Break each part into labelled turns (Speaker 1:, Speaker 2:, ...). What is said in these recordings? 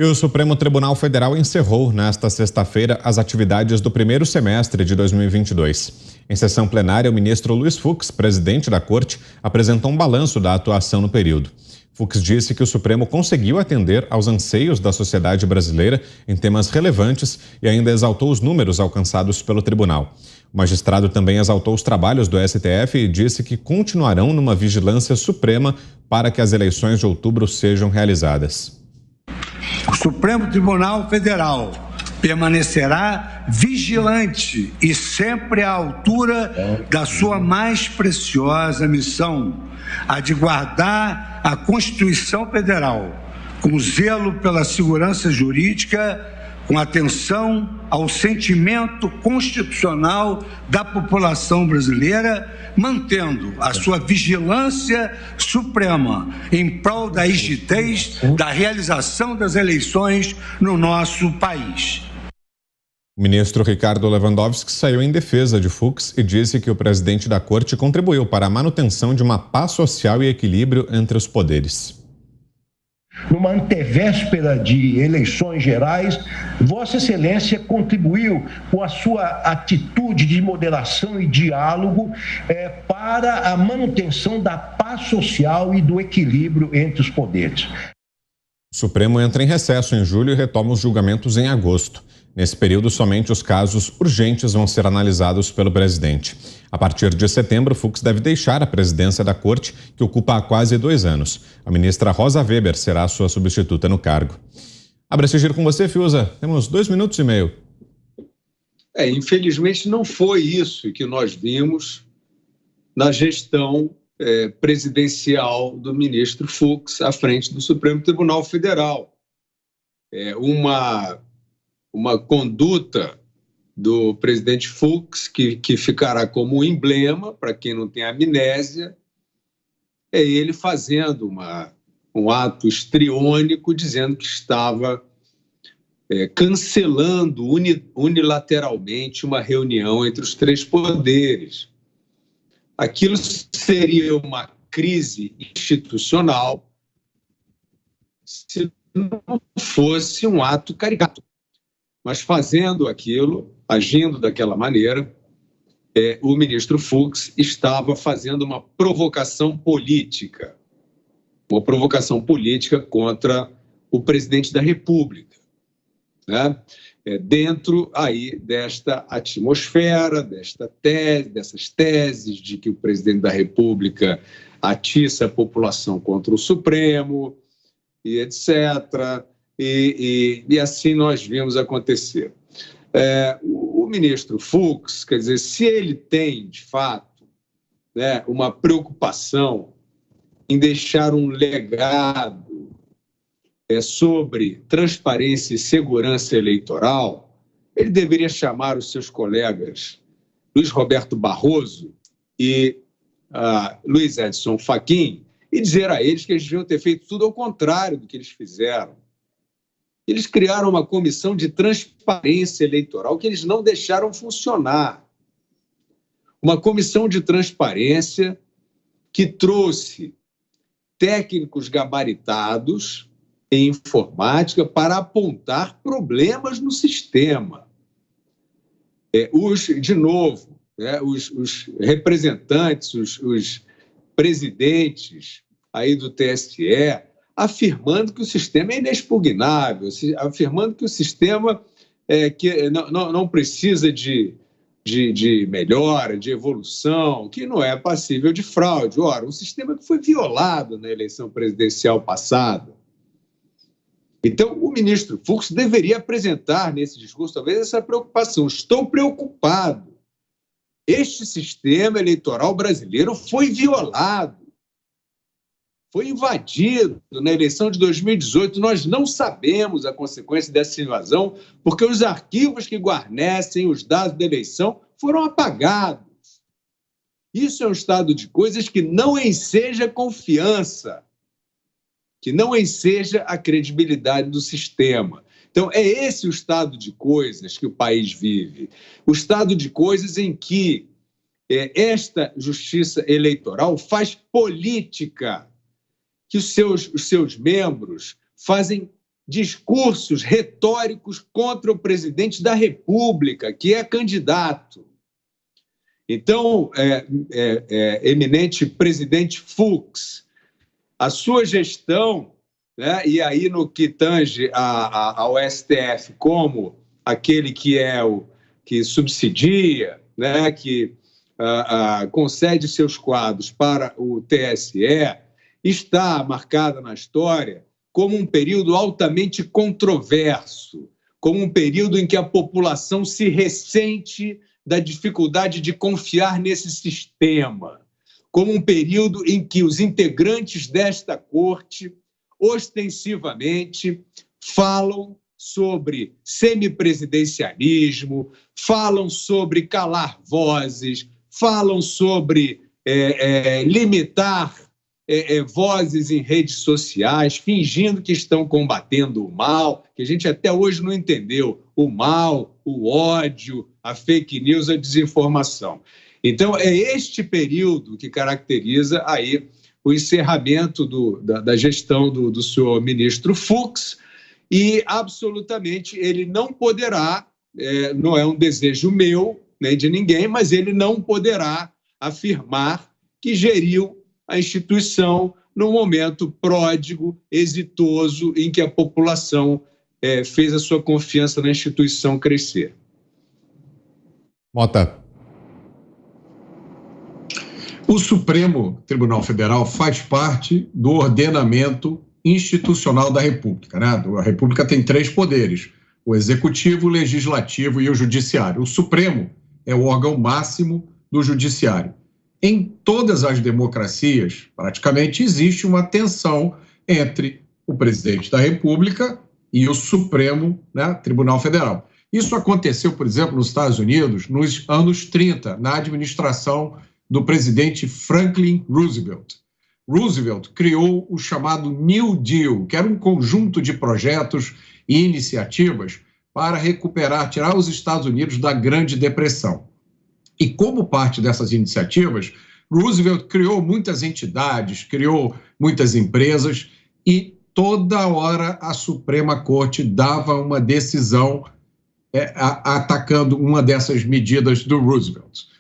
Speaker 1: E o Supremo Tribunal Federal encerrou nesta sexta-feira as atividades do primeiro semestre de 2022. Em sessão plenária, o ministro Luiz Fux, presidente da Corte, apresentou um balanço da atuação no período. Fux disse que o Supremo conseguiu atender aos anseios da sociedade brasileira em temas relevantes e ainda exaltou os números alcançados pelo tribunal. O magistrado também exaltou os trabalhos do STF e disse que continuarão numa vigilância suprema para que as eleições de outubro sejam realizadas.
Speaker 2: O Supremo Tribunal Federal permanecerá vigilante e sempre à altura da sua mais preciosa missão, a de guardar a Constituição Federal, com zelo pela segurança jurídica, com atenção ao sentimento constitucional da população brasileira, mantendo a sua vigilância suprema em prol da legitez da realização das eleições no nosso país.
Speaker 1: O ministro Ricardo Lewandowski saiu em defesa de Fux e disse que o presidente da Corte contribuiu para a manutenção de uma paz social e equilíbrio entre os poderes.
Speaker 3: Numa antevéspera de eleições gerais, Vossa Excelência contribuiu com a sua atitude de moderação e diálogo para a manutenção da paz social e do equilíbrio entre os poderes.
Speaker 1: O Supremo entra em recesso em julho e retoma os julgamentos em agosto. Nesse período, somente os casos urgentes vão ser analisados pelo presidente. A partir de setembro, Fux deve deixar a presidência da Corte, que ocupa há quase 2 anos. A ministra Rosa Weber será sua substituta no cargo. Abre esse giro com você, Fiuza. Temos 2 minutos e meio.
Speaker 4: Infelizmente, não foi isso que nós vimos na gestão presidencial do ministro Fux à frente do Supremo Tribunal Federal. Uma conduta do presidente Fux, que ficará como um emblema, para quem não tem amnésia, é ele fazendo um ato histriônico, dizendo que estava cancelando unilateralmente uma reunião entre os 3 poderes. Aquilo seria uma crise institucional se não fosse um ato caricato. Mas fazendo aquilo, agindo daquela maneira, o ministro Fux estava fazendo uma provocação política contra o presidente da República, né? Dentro aí desta atmosfera, dessas teses de que o presidente da República atiça a população contra o Supremo, e etc., e assim nós vimos acontecer. O ministro Fux, quer dizer, se ele tem, de fato, né, uma preocupação em deixar um legado sobre transparência e segurança eleitoral, ele deveria chamar os seus colegas Luiz Roberto Barroso e Luiz Edson Fachin e dizer a eles que eles deviam ter feito tudo ao contrário do que eles fizeram. Eles criaram uma comissão de transparência eleitoral que eles não deixaram funcionar. Uma comissão de transparência que trouxe técnicos gabaritados em informática para apontar problemas no sistema. Os representantes, os presidentes aí do TSE, afirmando que o sistema é inexpugnável, afirmando que o sistema que não precisa de melhora, de evolução, que não é passível de fraude. Ora, um sistema que foi violado na eleição presidencial passada. Então, o ministro Fux deveria apresentar nesse discurso, talvez, essa preocupação. Estou preocupado. Este sistema eleitoral brasileiro foi violado, foi invadido na eleição de 2018. Nós não sabemos a consequência dessa invasão, porque os arquivos que guarnecem os dados da eleição foram apagados. Isso é um estado de coisas que não enseja confiança, que não enseja a credibilidade do sistema. Então, é esse o estado de coisas que o país vive. O estado de coisas em que esta justiça eleitoral faz política, que os seus membros fazem discursos retóricos contra o presidente da República, que é candidato. Então, eminente presidente Fux, a sua gestão, né, e aí no que tange ao STF como aquele que que subsidia, né, que concede seus quadros para o TSE, está marcada na história como um período altamente controverso, como um período em que a população se ressente da dificuldade de confiar nesse sistema, como um período em que os integrantes desta corte ostensivamente falam sobre semipresidencialismo, falam sobre calar vozes, falam sobre limitar vozes em redes sociais, fingindo que estão combatendo o mal, que a gente até hoje não entendeu, o mal, o ódio, a fake news, a desinformação. Então, é este período que caracteriza aí o encerramento da gestão do senhor ministro Fux, e absolutamente ele não poderá, não é um desejo meu, nem de ninguém, mas ele não poderá afirmar que geriu a instituição num momento pródigo, exitoso, em que a população fez a sua confiança na instituição crescer.
Speaker 1: Mota.
Speaker 5: O Supremo Tribunal Federal faz parte do ordenamento institucional da República, né? A República tem 3 poderes: o Executivo, o Legislativo e o Judiciário. O Supremo é o órgão máximo do Judiciário. Em todas as democracias, praticamente, existe uma tensão entre o presidente da República e o Supremo, né, Tribunal Federal. Isso aconteceu, por exemplo, nos Estados Unidos, nos anos 30, na administração do presidente Franklin Roosevelt. Roosevelt criou o chamado New Deal, que era um conjunto de projetos e iniciativas para tirar os Estados Unidos da Grande Depressão. E como parte dessas iniciativas, Roosevelt criou muitas entidades, criou muitas empresas e toda hora a Suprema Corte dava uma decisão atacando uma dessas medidas do Roosevelt.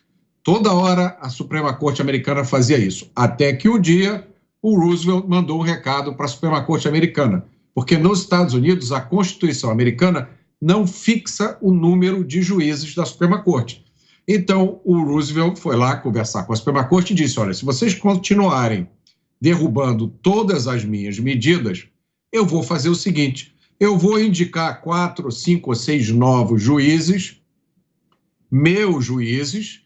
Speaker 5: Toda hora a Suprema Corte americana fazia isso, até que um dia o Roosevelt mandou um recado para a Suprema Corte americana, porque nos Estados Unidos a Constituição americana não fixa o número de juízes da Suprema Corte. Então o Roosevelt foi lá conversar com a Suprema Corte e disse: olha, se vocês continuarem derrubando todas as minhas medidas, eu vou fazer o seguinte, eu vou indicar 4, 5 ou 6 novos juízes, meus juízes,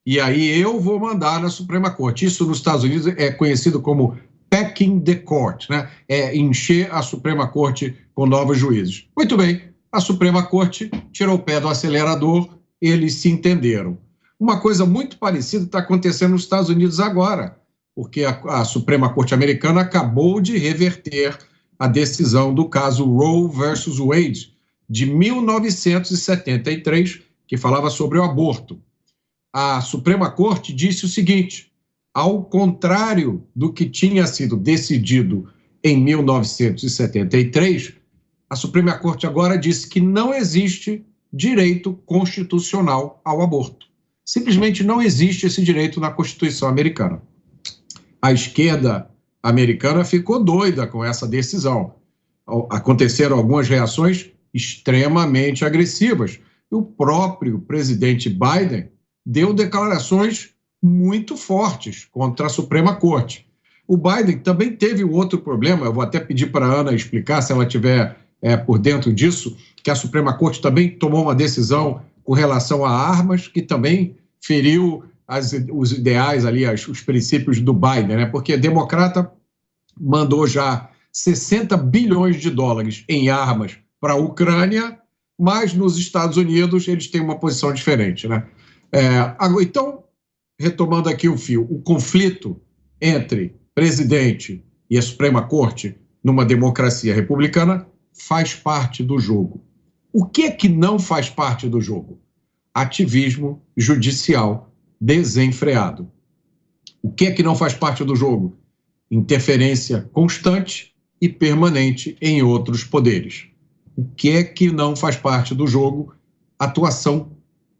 Speaker 5: e aí eu vou mandar na Suprema Corte. Isso nos Estados Unidos é conhecido como packing the court, né? É encher a Suprema Corte com novos juízes. Muito bem, a Suprema Corte tirou o pé do acelerador, eles se entenderam. Uma coisa muito parecida está acontecendo nos Estados Unidos agora, porque a Suprema Corte americana acabou de reverter a decisão do caso Roe versus Wade, de 1973, que falava sobre o aborto. A Suprema Corte disse o seguinte: ao contrário do que tinha sido decidido em 1973, a Suprema Corte agora disse que não existe direito constitucional ao aborto. Simplesmente não existe esse direito na Constituição americana. A esquerda americana ficou doida com essa decisão. Aconteceram algumas reações extremamente agressivas. E o próprio presidente Biden deu declarações muito fortes contra a Suprema Corte. O Biden também teve um outro problema, eu vou até pedir para a Ana explicar, se ela estiver por dentro disso, que a Suprema Corte também tomou uma decisão com relação a armas, que também feriu os ideais ali, os princípios do Biden, né? Porque democrata mandou já 60 bilhões de dólares em armas para a Ucrânia, mas nos Estados Unidos eles têm uma posição diferente, né? Então, retomando aqui o fio, o conflito entre presidente e a Suprema Corte numa democracia republicana faz parte do jogo. O que é que não faz parte do jogo? Ativismo judicial desenfreado. O que é que não faz parte do jogo? Interferência constante e permanente em outros poderes. O que é que não faz parte do jogo? Atuação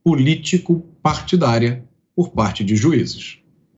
Speaker 5: político-partidária por parte de juízes.